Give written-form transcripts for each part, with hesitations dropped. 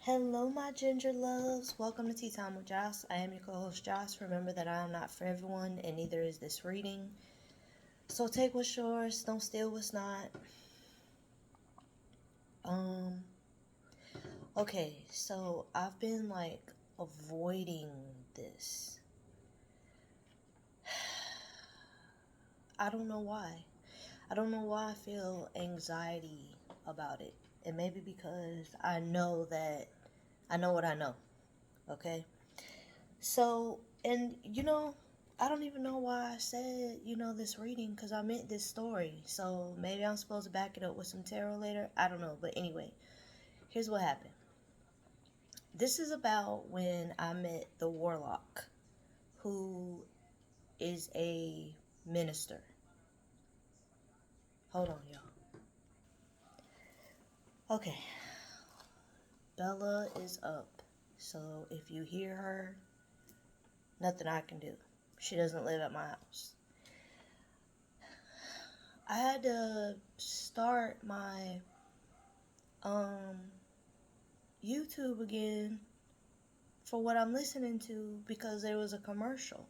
Hello, my ginger loves. Welcome to Tea Time with Joce. I am your co-host, Joce. Remember that I am not for everyone, and neither is this reading. So take what's yours. Don't steal what's not. Um. Okay, so I've been avoiding this. I don't know why. I don't know why I feel anxiety about it. It may be because I know what I know. Okay. So, and I don't even know why I said, this reading because I meant this story. So maybe I'm supposed to back it up with some tarot later. I don't know. But anyway, here's what happened. This is about when I met the warlock, who is a minister. Hold on, y'all. Okay. Bella is up. So if you hear her, nothing I can do. She doesn't live at my house. I had to start my YouTube again for what I'm listening to because there was a commercial.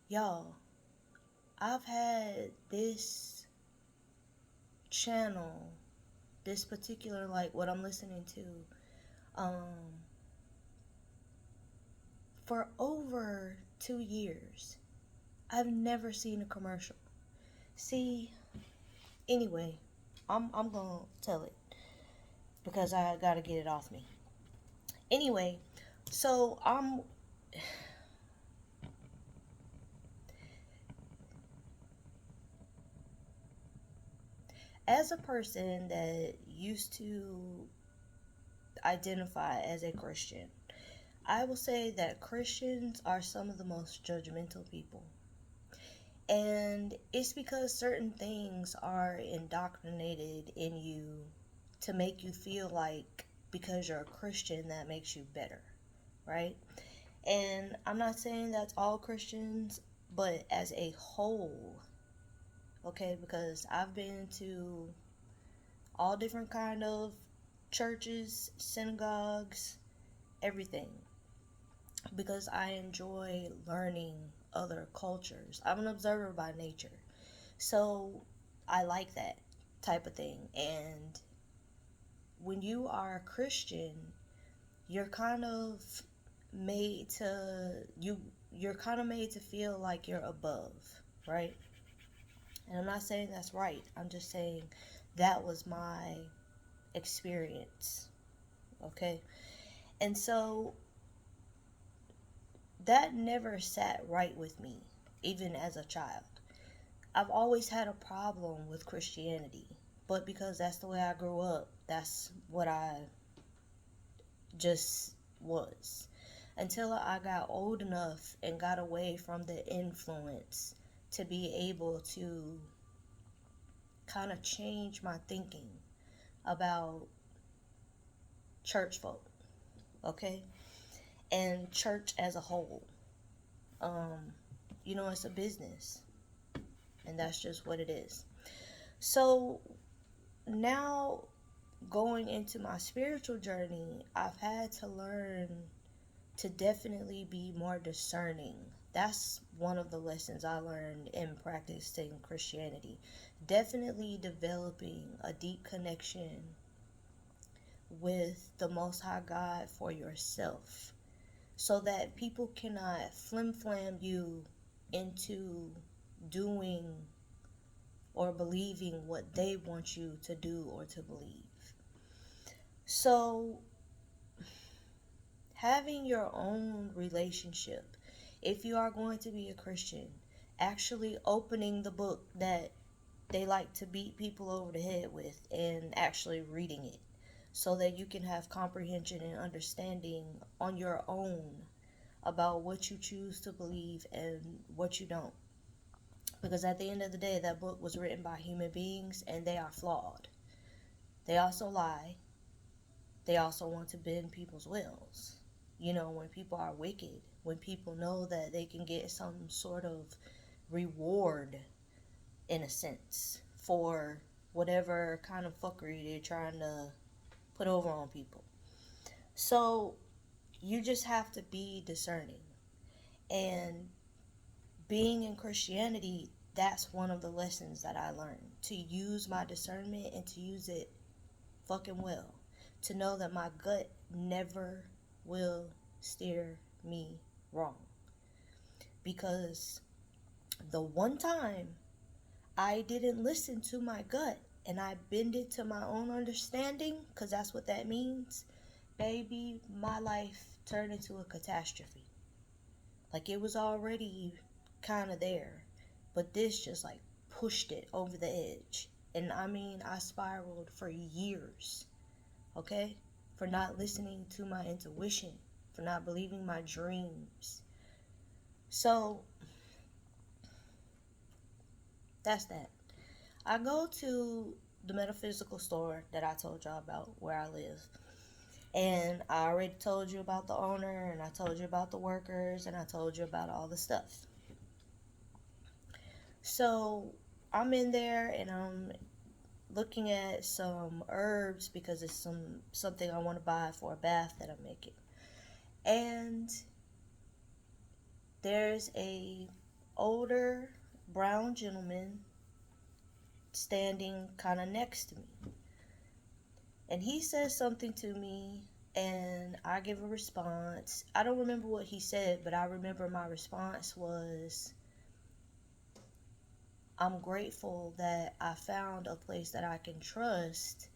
Y'all, I've had this channel, this particular what I'm listening to, for over 2 years. I've never seen a commercial. See, anyway, I'm gonna tell it because I gotta get it off me. Anyway, so as a person that used to identify as a Christian, I will say that Christians are some of the most judgmental people. And it's because certain things are indoctrinated in you to make you feel like because you're a Christian, that makes you better, right? And I'm not saying that's all Christians, but as a whole, okay, because I've been to all different kind of churches, synagogues, everything, because I enjoy learning other cultures. I'm an observer by nature, so I like that type of thing. And when you are a Christian, you're kind of made to you're kind of made to feel like you're above, right? And I'm not saying that's right. I'm just saying that was my experience. Okay? And so that never sat right with me, even as a child. I've always had a problem with Christianity, but because that's the way I grew up, that's what I just was. Until I got old enough and got away from the influence to be able to kind of change my thinking about church folk, okay? And church as a whole. It's a business, and that's just what it is. So now, going into my spiritual journey, I've had to learn to definitely be more discerning. That's one of the lessons I learned in practicing Christianity. Definitely developing a deep connection with the Most High God for yourself, so that people cannot flim flam you into doing or believing what they want you to do or to believe. So, having your own relationship, if you are going to be a Christian, actually opening the book that they like to beat people over the head with and actually reading it so that you can have comprehension and understanding on your own about what you choose to believe and what you don't. Because at the end of the day, that book was written by human beings and they are flawed. They also lie. They also want to bend people's wills. When people are wicked, when people know that they can get some sort of reward, in a sense, for whatever kind of fuckery they're trying to put over on people. So you just have to be discerning. And being in Christianity, that's one of the lessons that I learned. To use my discernment and to use it fucking well. To know that my gut never will steer me wrong. Because the one time I didn't listen to my gut and I bended to my own understanding, because that's what that means, baby, my life turned into a catastrophe. Like, it was already kind of there, but this just like pushed it over the edge. And I mean, I spiraled for years, okay? For not listening to my intuition, for not believing my dreams. So, that's that. I go to the metaphysical store that I told y'all about where I live. And I already told you about the owner, and I told you about the workers, and I told you about all the stuff. So I'm in there and I'm looking at some herbs because it's something I want to buy for a bath that I'm making. And there's a older brown gentleman standing kind of next to me. And he says something to me and I give a response. I don't remember what he said, but I remember my response was, I'm grateful that I found a place that I can trust.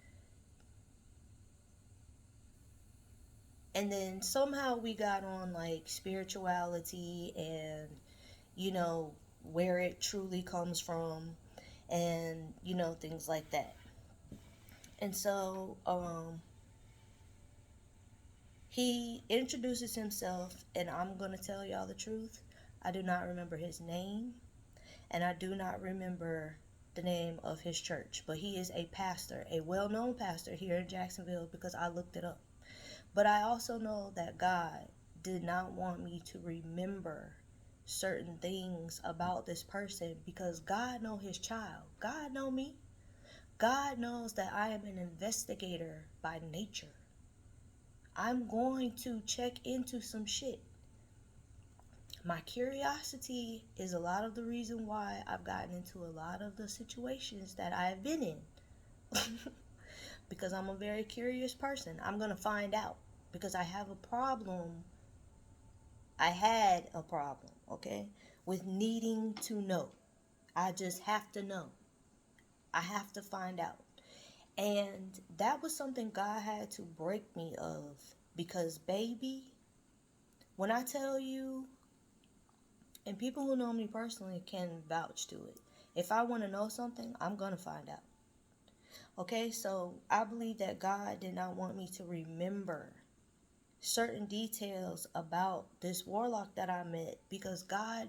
And then somehow we got on like spirituality and, where it truly comes from and, things like that. And so, he introduces himself, and I'm going to tell y'all the truth. I do not remember his name, and I do not remember the name of his church. But he is a pastor, a well-known pastor here in Jacksonville because I looked it up. But I also know that God did not want me to remember certain things about this person because God knows his child. God knows me. God knows that I am an investigator by nature. I'm going to check into some shit. My curiosity is a lot of the reason why I've gotten into a lot of the situations that I've been in. Because I'm a very curious person. I'm going to find out. Because I have a problem. I had a problem, okay? With needing to know. I just have to know. I have to find out. And that was something God had to break me of. Because, baby, when I tell you, and people who know me personally can vouch to it. If I want to know something, I'm going to find out. Okay, so I believe that God did not want me to remember certain details about this warlock that I met because God,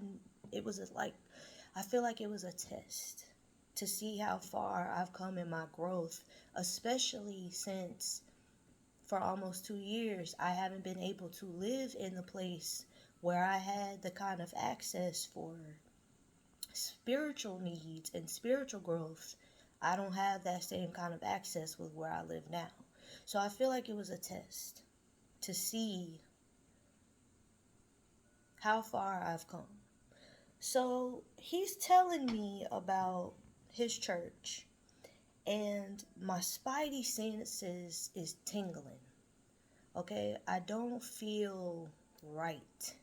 it was like, I feel like it was a test to see how far I've come in my growth, especially since for almost 2 years I haven't been able to live in the place where I had the kind of access for spiritual needs and spiritual growth. I don't have that same kind of access with where I live now. So I feel like it was a test to see how far I've come. So he's telling me about his church, and my spidey senses is tingling. Okay, I don't feel right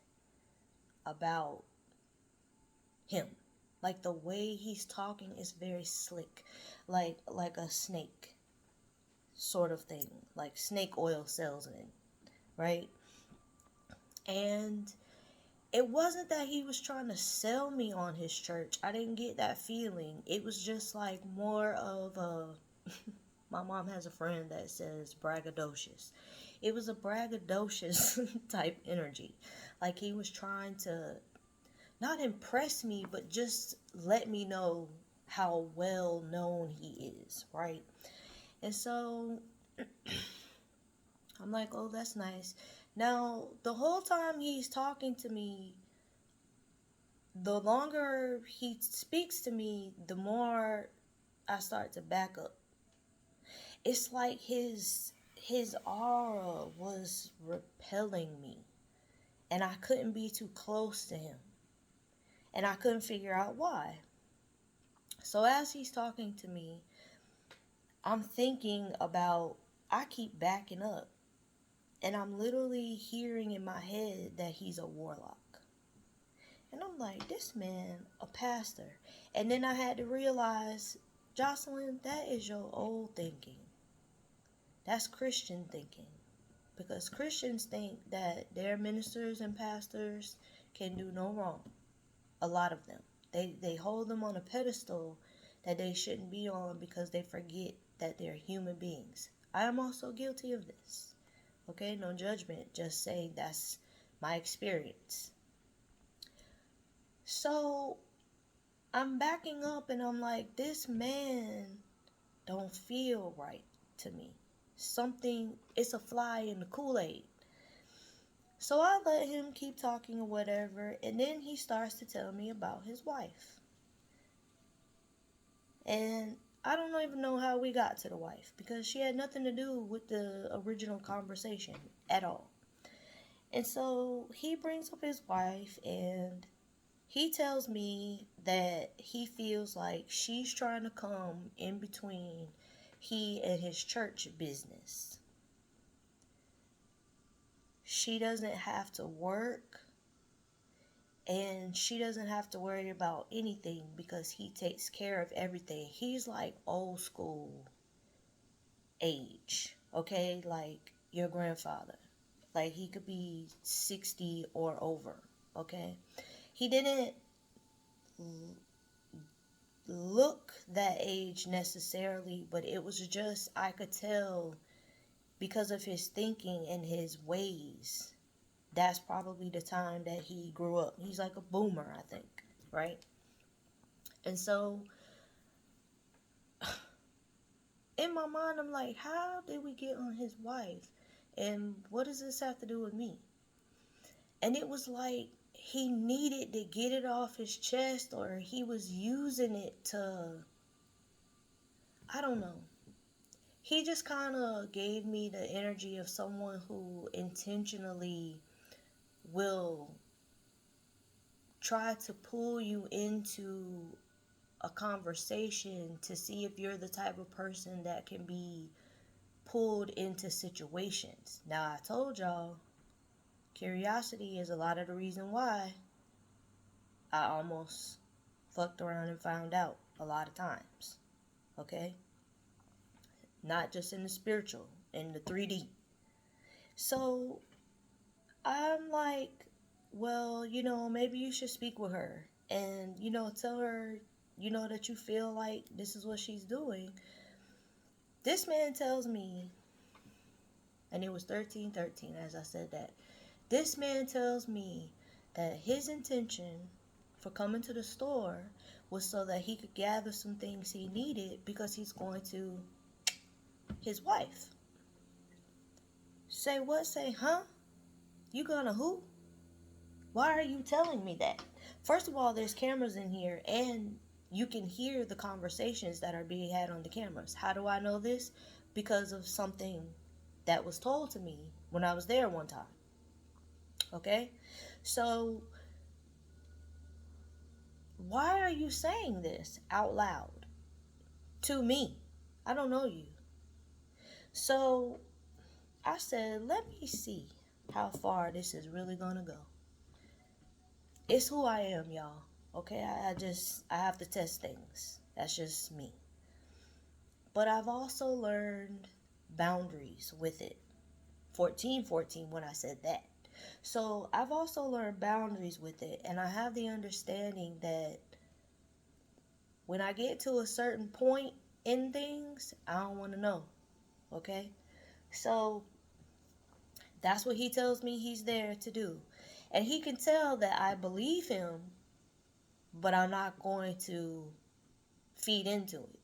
about him. Like the way he's talking is very slick, like a snake sort of thing, like snake oil salesman, right? And it wasn't that he was trying to sell me on his church. I didn't get that feeling. It was just like more of a my mom has a friend that says braggadocious. It was a braggadocious type energy. Like he was trying to not impress me, but just let me know how well known he is, right? And so I'm like, oh, that's nice. Now, the whole time he's talking to me, the longer he speaks to me, the more I start to back up. It's like his his aura was repelling me, and I couldn't be too close to him, and I couldn't figure out why. So as he's talking to me, I'm thinking about, I keep backing up, and I'm literally hearing in my head that he's a warlock. And I'm like, this man, a pastor. And then I had to realize, Jocelyn, that is your old thinking. That's Christian thinking. Because Christians think that their ministers and pastors can do no wrong. A lot of them. They hold them on a pedestal that they shouldn't be on because they forget that they're human beings. I am also guilty of this. Okay, no judgment, just saying that's my experience. So I'm backing up and I'm like, this man don't feel right to me. Something, it's a fly in the Kool-Aid. So I let him keep talking or whatever, and then he starts to tell me about his wife. And I don't even know how we got to the wife, because she had nothing to do with the original conversation at all. And so he brings up his wife, and he tells me that he feels like she's trying to come in between he and his church business. She doesn't have to work, and she doesn't have to worry about anything because he takes care of everything. He's like old school age, okay? Like your grandfather. Like he could be 60 or over, okay? He didn't look that age necessarily, but it was just, I could tell because of his thinking and his ways. That's probably the time that he grew up. He's like a boomer, I think, right? And so in my mind, I'm like, how did we get on his wife? And what does this have to do with me? And it was like he needed to get it off his chest, or he was using it to, I don't know. He just kind of gave me the energy of someone who intentionally will try to pull you into a conversation to see if you're the type of person that can be pulled into situations. Now, I told y'all, curiosity is a lot of the reason why I almost fucked around and found out a lot of times. Okay? Not just in the spiritual, in the 3D. So, I'm like, well, maybe you should speak with her and, tell her, that you feel like this is what she's doing. This man tells me, and it was 1313 as I said that. This man tells me that his intention for coming to the store was so that he could gather some things he needed because he's going to his wife. Say what? Say, huh? You gonna who? Why are you telling me that? First of all, there's cameras in here, and you can hear the conversations that are being had on the cameras. How do I know this? Because of something that was told to me when I was there one time. Okay? So, why are you saying this out loud to me? I don't know you. So, I said, let me see how far this is really gonna go. It's who I am, y'all. Okay, I have to test things. That's just me. But I've also learned boundaries with it. 1414 when I said that. So I've also learned boundaries with it, and I have the understanding that when I get to a certain point in things, I don't want to know. Okay? So that's what he tells me he's there to do. And he can tell that I believe him, but I'm not going to feed into it.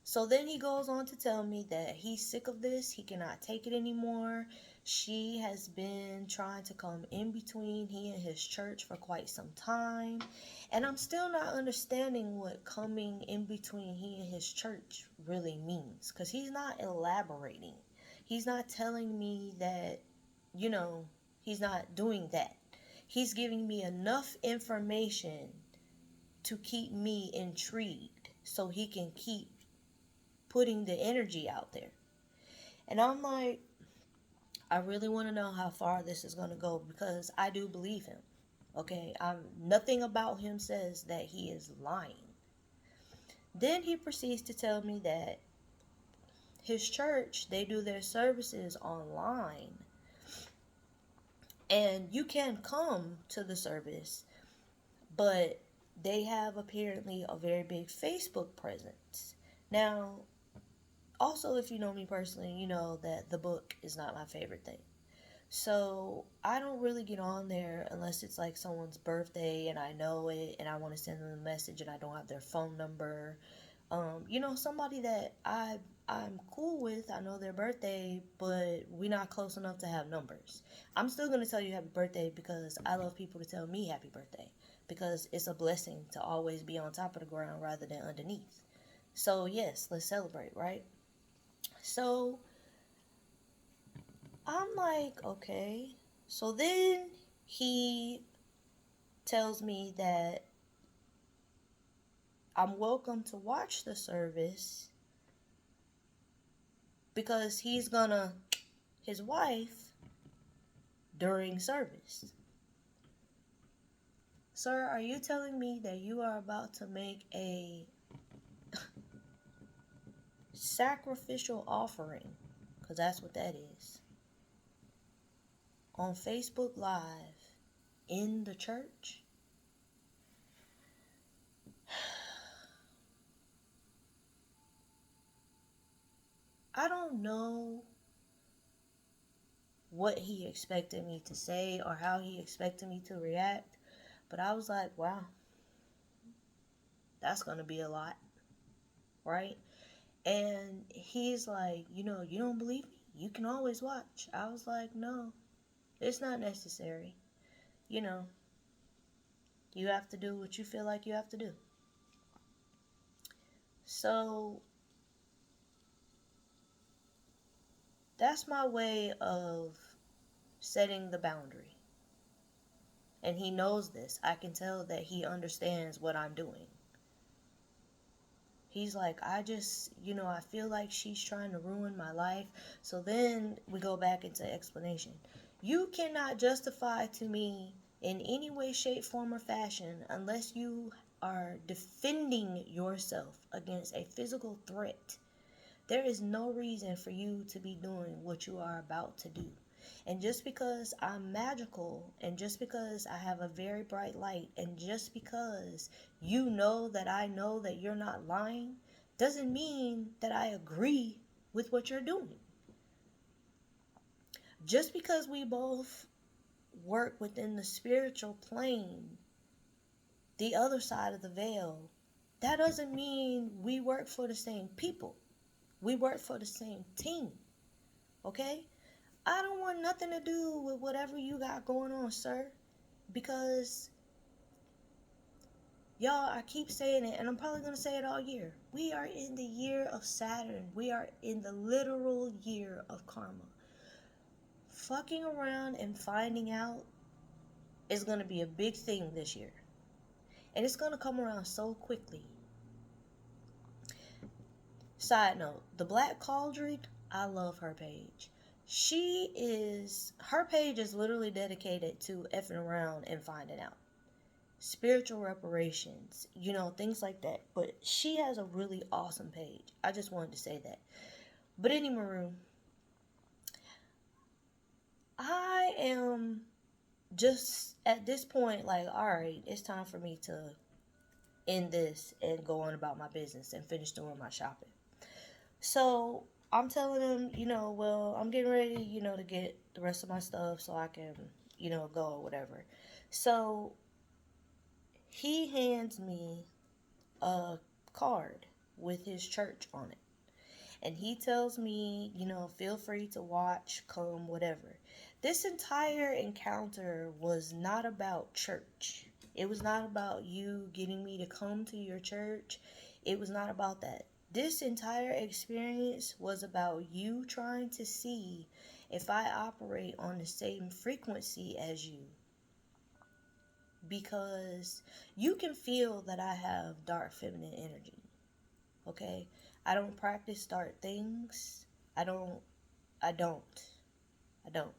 So then he goes on to tell me that he's sick of this. He cannot take it anymore. She has been trying to come in between he and his church for quite some time. And I'm still not understanding what coming in between he and his church really means, because he's not elaborating. He's not telling me that, he's not doing that. He's giving me enough information to keep me intrigued so he can keep putting the energy out there. And I'm like, I really want to know how far this is going to go, because I do believe him. Okay, nothing about him says that he is lying. Then he proceeds to tell me that his church, they do their services online, and you can come to the service, but they have apparently a very big Facebook presence. Now, also, if you know me personally, you know that the book is not my favorite thing. So I don't really get on there unless it's like someone's birthday and I know it and I want to send them a message and I don't have their phone number. Somebody that I'm cool with, I know their birthday, but we're not close enough to have numbers. I'm still gonna tell you happy birthday because I love people to tell me happy birthday, because it's a blessing to always be on top of the ground rather than underneath. So yes, let's celebrate, right? So I'm like, okay. So then he tells me that I'm welcome to watch the service because he's gonna his wife during service. Sir, are you telling me that you are about to make a sacrificial offering? Because that's what that is. On Facebook Live in the church? I don't know what he expected me to say or how he expected me to react, but I was like, wow, that's going to be a lot, right? And he's like, you don't believe me? You can always watch. I was like, no, it's not necessary. You know, you have to do what you feel like you have to do. So that's my way of setting the boundary. And he knows this. I can tell that he understands what I'm doing. He's like, I feel like she's trying to ruin my life. So then we go back into explanation. You cannot justify to me in any way, shape, form, or fashion unless you are defending yourself against a physical threat. There is no reason for you to be doing what you are about to do. And just because I'm magical, and just because I have a very bright light, and just because you know that I know that you're not lying, doesn't mean that I agree with what you're doing. Just because we both work within the spiritual plane, the other side of the veil, that doesn't mean we work for the same people. We work for the same team. Okay? I don't want nothing to do with whatever you got going on, sir. Because, y'all, I keep saying it, and I'm probably going to say it all year. We are in the year of Saturn. We are in the literal year of karma. Fucking around and finding out is going to be a big thing this year. And it's going to come around so quickly. Side note, the Black Cauldron, I love her page. Her page is literally dedicated to effing around and finding out. Spiritual reparations, things like that. But she has a really awesome page. I just wanted to say that. But anyway, I am just at this point like, alright, it's time for me to end this and go on about my business and finish doing my shopping. So I'm telling him, well, I'm getting ready, to get the rest of my stuff so I can, go or whatever. So he hands me a card with his church on it. And he tells me, feel free to watch, come, whatever. This entire encounter was not about church. It was not about you getting me to come to your church. It was not about that. This entire experience was about you trying to see if I operate on the same frequency as you. Because you can feel that I have dark feminine energy. Okay? I don't practice dark things. I don't. I don't. I don't.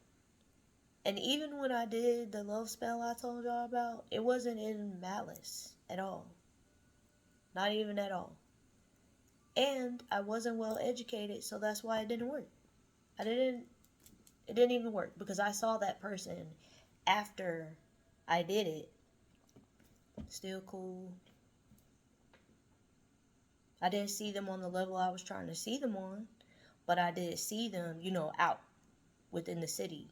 And even when I did the love spell I told y'all about, it wasn't in malice at all. Not even at all. And I wasn't well educated, so that's why it didn't work. It didn't even work because I saw that person after I did it. Still cool. I didn't see them on the level I was trying to see them on, but I did see them, out within the city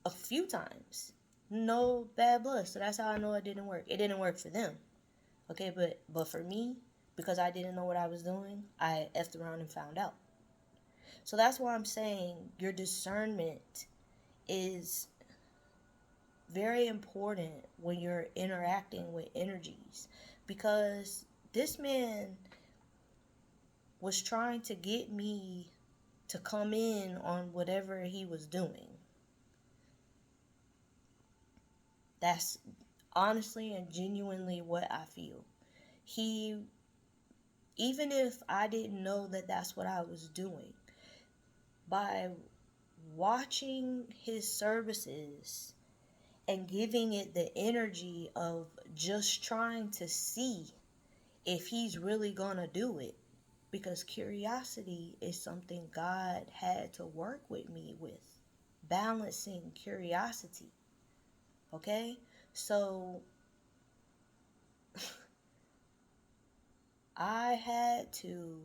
a few times. No bad blood, so that's how I know it didn't work. It didn't work for them. Okay, but for me, because I didn't know what I was doing, I effed around and found out. So that's why I'm saying your discernment is very important when you're interacting with energies, because this man was trying to get me to come in on whatever he was doing. That's honestly and genuinely what I feel. He, even if I didn't know that that's what I was doing, by watching his services and giving it the energy of just trying to see if he's really gonna do it, because curiosity is something God had to work with me with, balancing curiosity. Okay, so I had to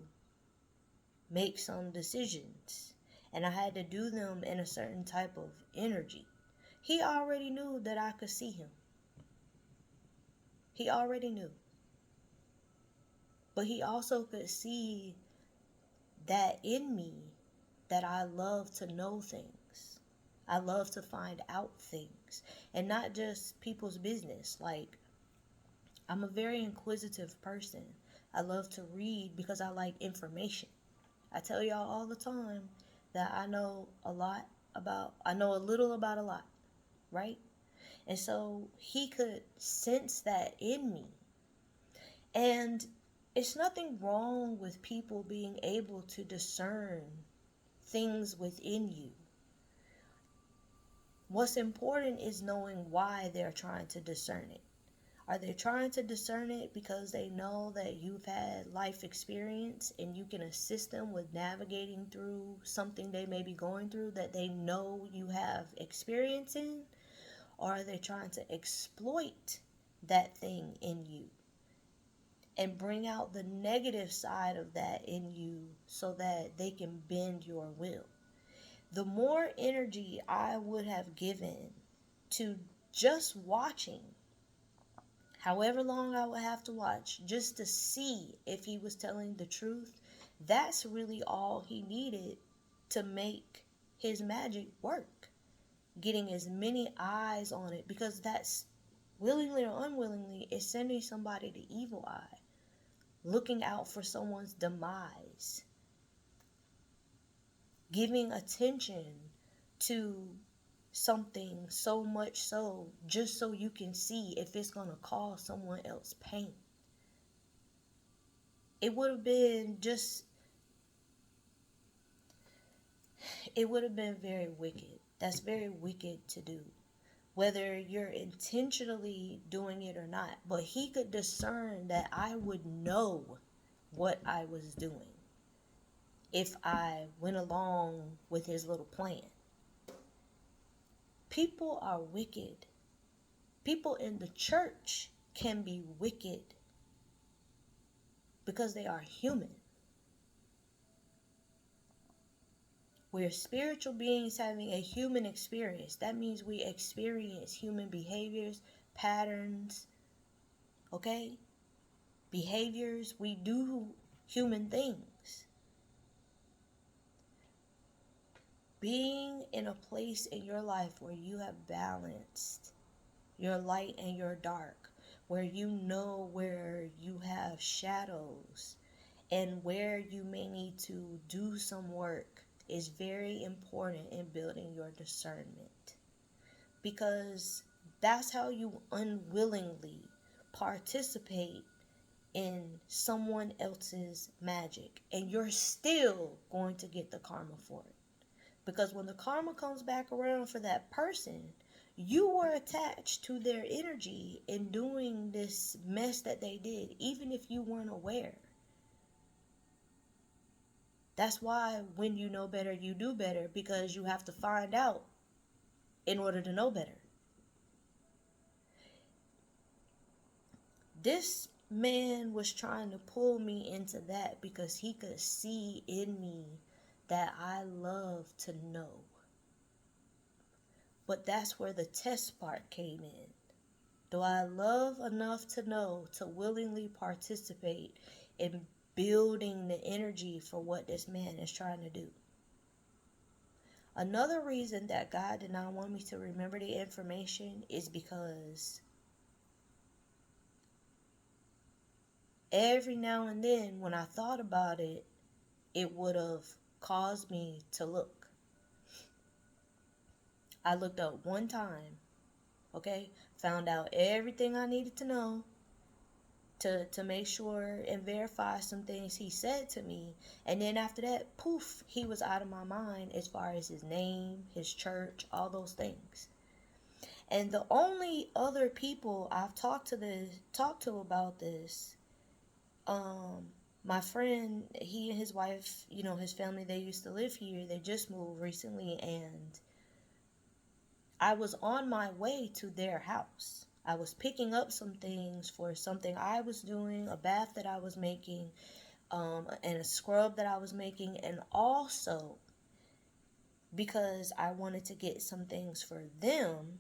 make some decisions, and I had to do them in a certain type of energy. He already knew that I could see him. He already knew. But he also could see that in me, that I love to know things. I love to find out things, and not just people's business. Like, I'm a very inquisitive person. I love to read because I like information. I tell y'all all the time that I know I know a little about a lot, right? And so he could sense that in me. And it's nothing wrong with people being able to discern things within you. What's important is knowing why they're trying to discern it. Are they trying to discern it because they know that you've had life experience and you can assist them with navigating through something they may be going through that they know you have experience in? Or are they trying to exploit that thing in you and bring out the negative side of that in you so that they can bend your will? The more energy I would have given to just watching, however long I would have to watch, just to see if he was telling the truth, that's really all he needed to make his magic work. Getting as many eyes on it, because that's, willingly or unwillingly, is sending somebody the evil eye, looking out for someone's demise, giving attention to something so much so just so you can see if it's going to cause someone else pain. It would have been very wicked. That's very wicked to do, whether you're intentionally doing it or not. But he could discern that I would know what I was doing if I went along with his little plan. People are wicked. People in the church can be wicked because they are human. We're spiritual beings having a human experience. That means we experience human behaviors, patterns, okay? Behaviors. We do human things. Being in a place in your life where you have balanced your light and your dark, where you know where you have shadows and where you may need to do some work is very important in building your discernment, because that's how you unwillingly participate in someone else's magic, and you're still going to get the karma for it. Because when the karma comes back around for that person, you were attached to their energy in doing this mess that they did, even if you weren't aware. That's why when you know better, you do better, because you have to find out in order to know better. This man was trying to pull me into that because he could see in me that I love to know. But that's where the test part came in. Do I love enough to know to willingly participate in building the energy for what this man is trying to do? Another reason that God did not want me to remember the information is because every now and then when I thought about it, it would have caused me to look. I looked up one time, okay? Found out everything I needed to know to make sure and verify some things he said to me. And then after that, poof, he was out of my mind as far as his name, his church, all those things. And the only other people I've talked to about this, my friend, he and his wife, his family, they used to live here. They just moved recently, and I was on my way to their house. I was picking up some things for something I was doing, a bath that I was making, and a scrub that I was making, and also because I wanted to get some things for them,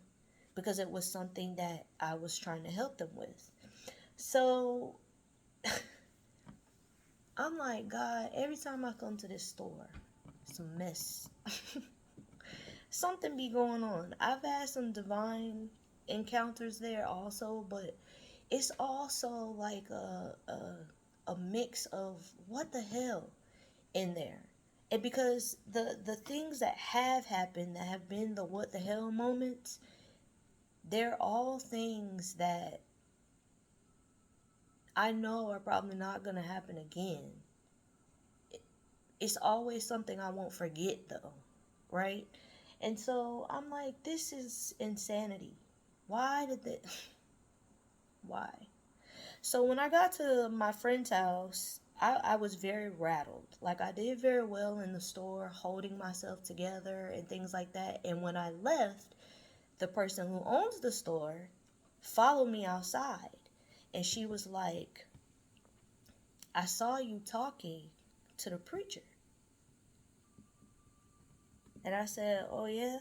because it was something that I was trying to help them with. So I'm like, God, every time I come to this store, it's a mess. Something be going on. I've had some divine encounters there also, but it's also like a mix of what the hell in there. And because the things that have happened, that have been the what the hell moments, they're all things that I know are probably not going to happen again. It's always something I won't forget though, right? And so I'm like, this is insanity. Why did they... Why? So when I got to my friend's house, I was very rattled. Like, I did very well in the store, holding myself together and things like that. And when I left, the person who owns the store followed me outside. And she was like, I saw you talking to the preacher. And I said, oh yeah?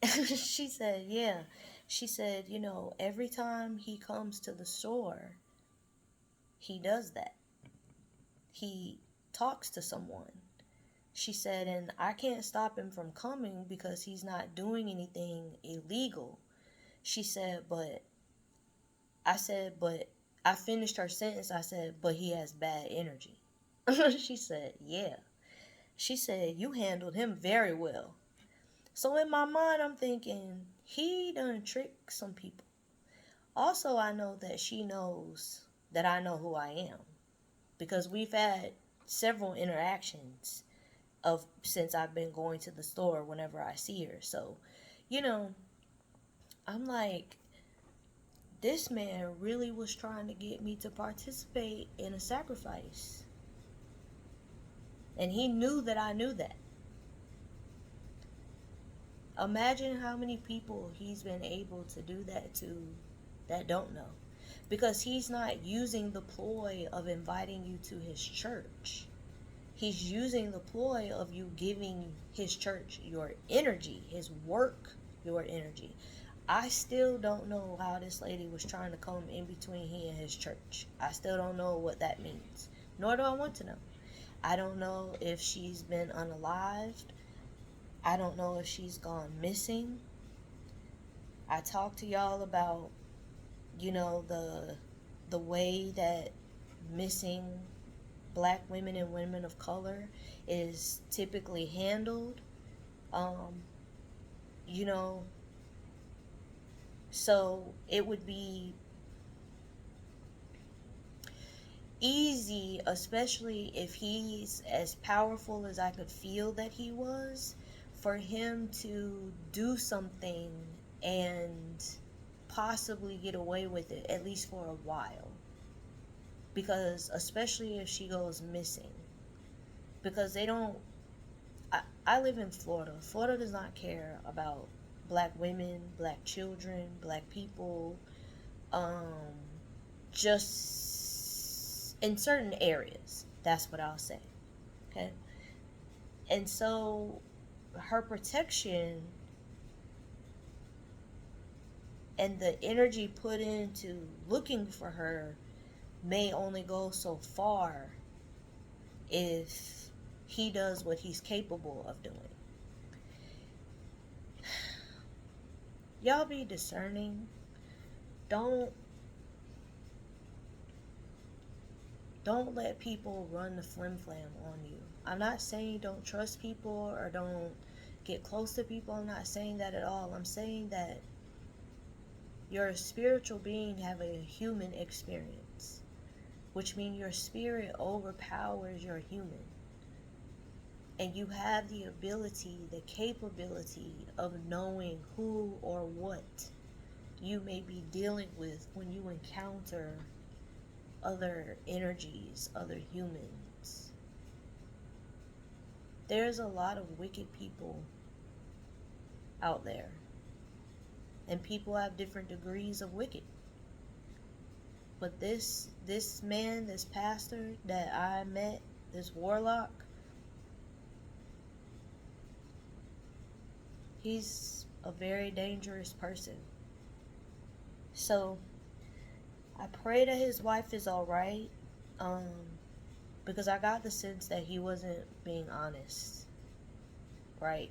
She said, yeah. She said, every time he comes to the store, he does that. He talks to someone. She said, and I can't stop him from coming because he's not doing anything illegal. She said, but I finished her sentence. I said, but he has bad energy. She said, yeah. She said, you handled him very well. So in my mind, I'm thinking, he done tricked some people. Also, I know that she knows that I know who I am, because we've had several interactions since I've been going to the store whenever I see her. So, I'm like, this man really was trying to get me to participate in a sacrifice. And he knew that I knew that. Imagine how many people he's been able to do that to that don't know. Because he's not using the ploy of inviting you to his church. He's using the ploy of you giving his church your energy, his work, your energy. I still don't know how this lady was trying to come in between he and his church. I still don't know what that means. Nor do I want to know. I don't know if she's been unalived. I don't know if she's gone missing. I talked to y'all about, the way that missing black women and women of color is typically handled. Um, you know, so it would be easy, especially if he's as powerful as I could feel that he was, for him to do something and possibly get away with it, at least for a while. Because, especially if she goes missing. Because they don't. I live in Florida. Florida does not care about black women, black children, black people, um, just in certain areas. That's what I'll say. Okay. And so her protection and the energy put into looking for her may only go so far if he does what he's capable of doing. Y'all be discerning. Don't let people run the flim flam on you. I'm not saying don't trust people or don't get close to people. I'm not saying that at all. I'm saying that you're a spiritual being, have a human experience, which means your spirit overpowers your human. And you have the ability, the capability of knowing who or what you may be dealing with when you encounter other energies, other humans. There's a lot of wicked people out there. And people have different degrees of wicked. But this man, this pastor that I met, this warlock, he's a very dangerous person. So I pray that his wife is alright. Because I got the sense that he wasn't being honest. Right?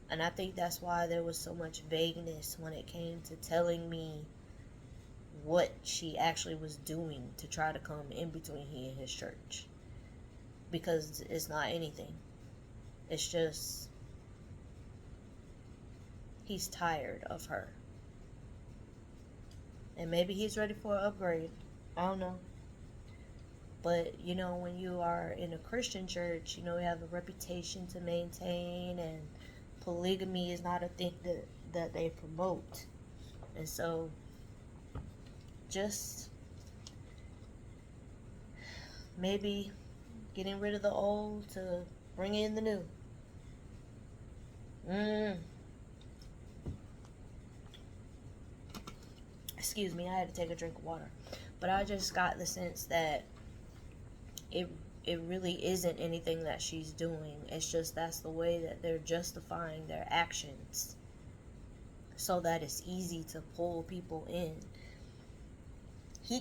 And I think that's why there was so much vagueness when it came to telling me what she actually was doing to try to come in between he and his church. Because it's not anything. It's just he's tired of her. And maybe he's ready for an upgrade. I don't know. But, when you are in a Christian church, you have a reputation to maintain, and polygamy is not a thing that they promote. And so, just maybe getting rid of the old to bring in the new. Excuse me, I had to take a drink of water. But I just got the sense that it really isn't anything that she's doing. It's just that's the way that they're justifying their actions, so that it's easy to pull people in. He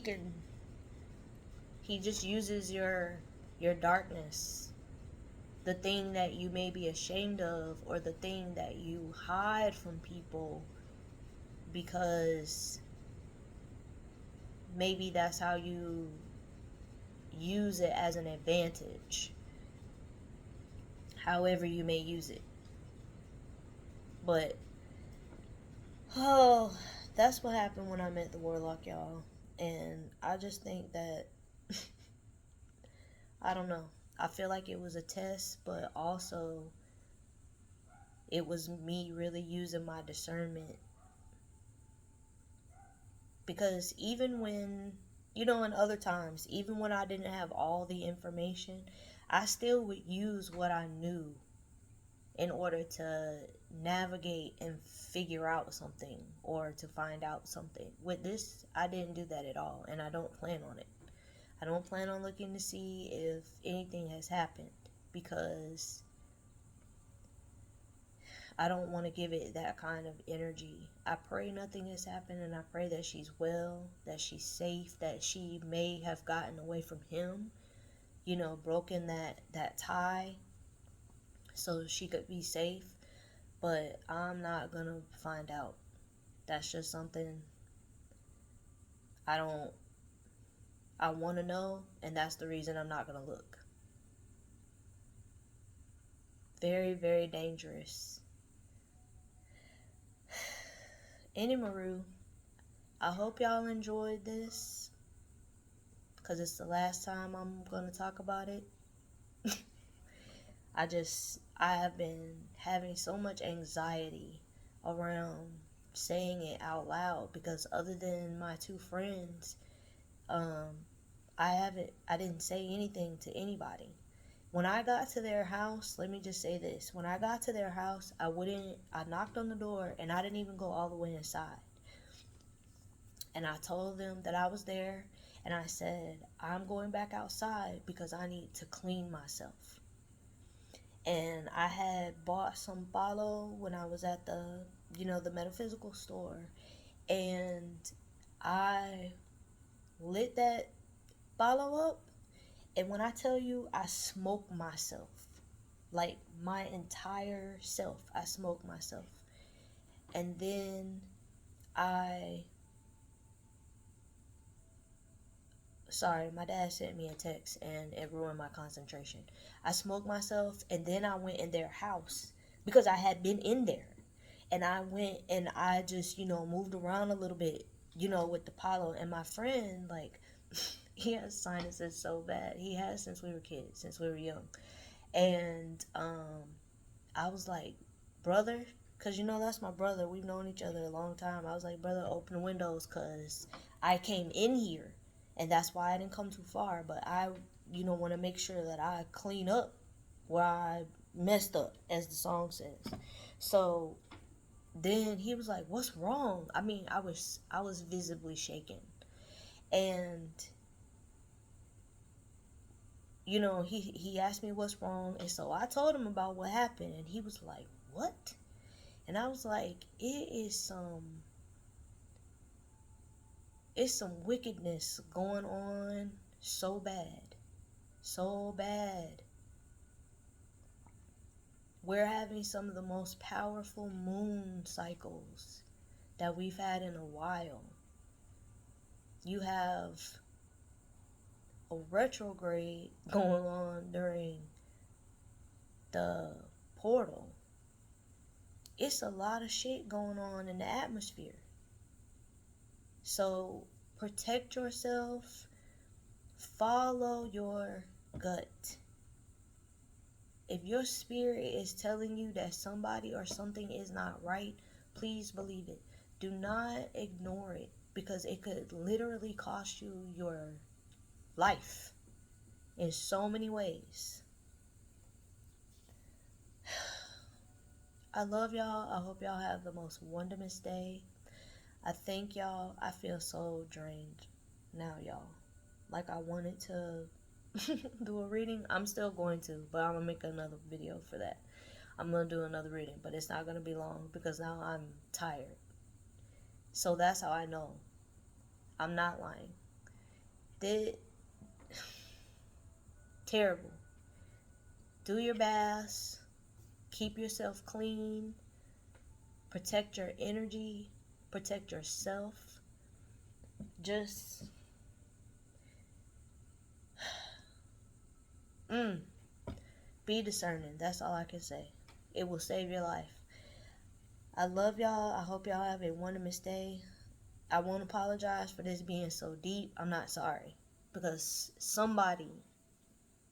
just uses your darkness, the thing that you may be ashamed of, or the thing that you hide from people, because maybe that's how you use it as an advantage, however you may use it. But that's what happened when I met the warlock, y'all. And I just think that I don't know, I feel like it was a test, but also it was me really using my discernment. Because even when, in other times, even when I didn't have all the information, I still would use what I knew in order to navigate and figure out something, or to find out something. With this, I didn't do that at all, and I don't plan on it. I don't plan on looking to see if anything has happened, because I don't want to give it that kind of energy. I pray nothing has happened, and I pray that she's well, that she's safe, that she may have gotten away from him, broken that tie so she could be safe. But I'm not gonna find out. That's just something I don't I want to know, and that's the reason I'm not going to look. Very, very dangerous. Anywho, I hope y'all enjoyed this, because it's the last time I'm going to talk about it. I have been having so much anxiety around saying it out loud, because other than my two friends, I didn't say anything to anybody. When I got to their house, let me just say this. When I got to their house, I knocked on the door and I didn't even go all the way inside. And I told them that I was there, and I said, I'm going back outside because I need to clean myself. And I had bought some follow when I was at the metaphysical store, and I lit that follow up, and when I tell you I smoked myself, like my entire self, I smoked myself. And then sorry, my dad sent me a text and it ruined my concentration. I smoked myself, and then I went in their house because I had been in there. And I went and I just, moved around a little bit, with the Apollo. And my friend, like, he has sinuses so bad. He has since we were kids, since we were young. And I was like, brother, because that's my brother. We've known each other a long time. I was like, brother, open the windows because I came in here. And that's why I didn't come too far. But I, want to make sure that I clean up where I messed up, as the song says. So then he was like, what's wrong? I mean, I was visibly shaken. And he asked me what's wrong, and so I told him about what happened, and he was like, what? And I was like, it's some wickedness going on so bad. So bad. We're having some of the most powerful moon cycles that we've had in a while. You have a retrograde going on during the portal. It's a lot of shit going on in the atmosphere. So protect yourself. Follow your gut. If your spirit is telling you that somebody or something is not right, please believe it. Do not ignore it, because it could literally cost you your life in so many ways. I love y'all. I hope y'all have the most wonderful day. I thank y'all. I feel so drained now, y'all. Like, I wanted to do a reading. I'm still going to, but I'm gonna make another video for that. I'm gonna do another reading, but it's not gonna be long because now I'm tired. So that's how I know I'm not lying. Terrible. Do your best. Keep yourself clean. Protect your energy. Protect yourself. Just be discerning. That's all I can say. It will save your life. I love y'all. I hope y'all have a wonderful day. I won't apologize for this being so deep. I'm not sorry, because somebody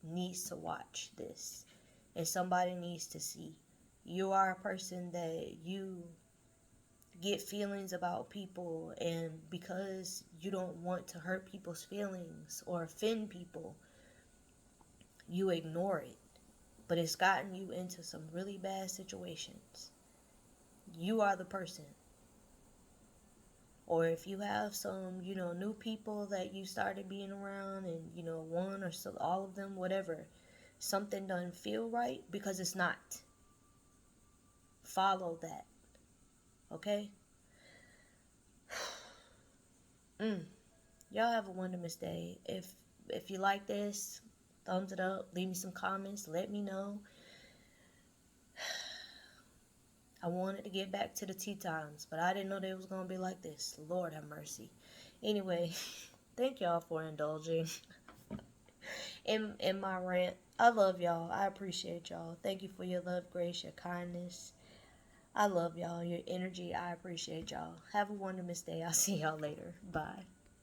needs to watch this, and somebody needs to see. You are a person that you get feelings about people, and because you don't want to hurt people's feelings or offend people, you ignore it. But it's gotten you into some really bad situations. You are the person. Or if you have some, new people that you started being around, and, one or so, all of them, whatever, something doesn't feel right, because it's not. Follow that. Okay? Y'all have a wonderful day. If you like this, thumbs it up. Leave me some comments. Let me know. I wanted to get back to the tea times, but I didn't know they was going to be like this. Lord have mercy. Anyway, Thank y'all for indulging in my rant. I love y'all. I appreciate y'all. Thank you for your love, grace, your kindness. I love y'all. Your energy. I appreciate y'all. Have a wonderful day. I'll see y'all later. Bye.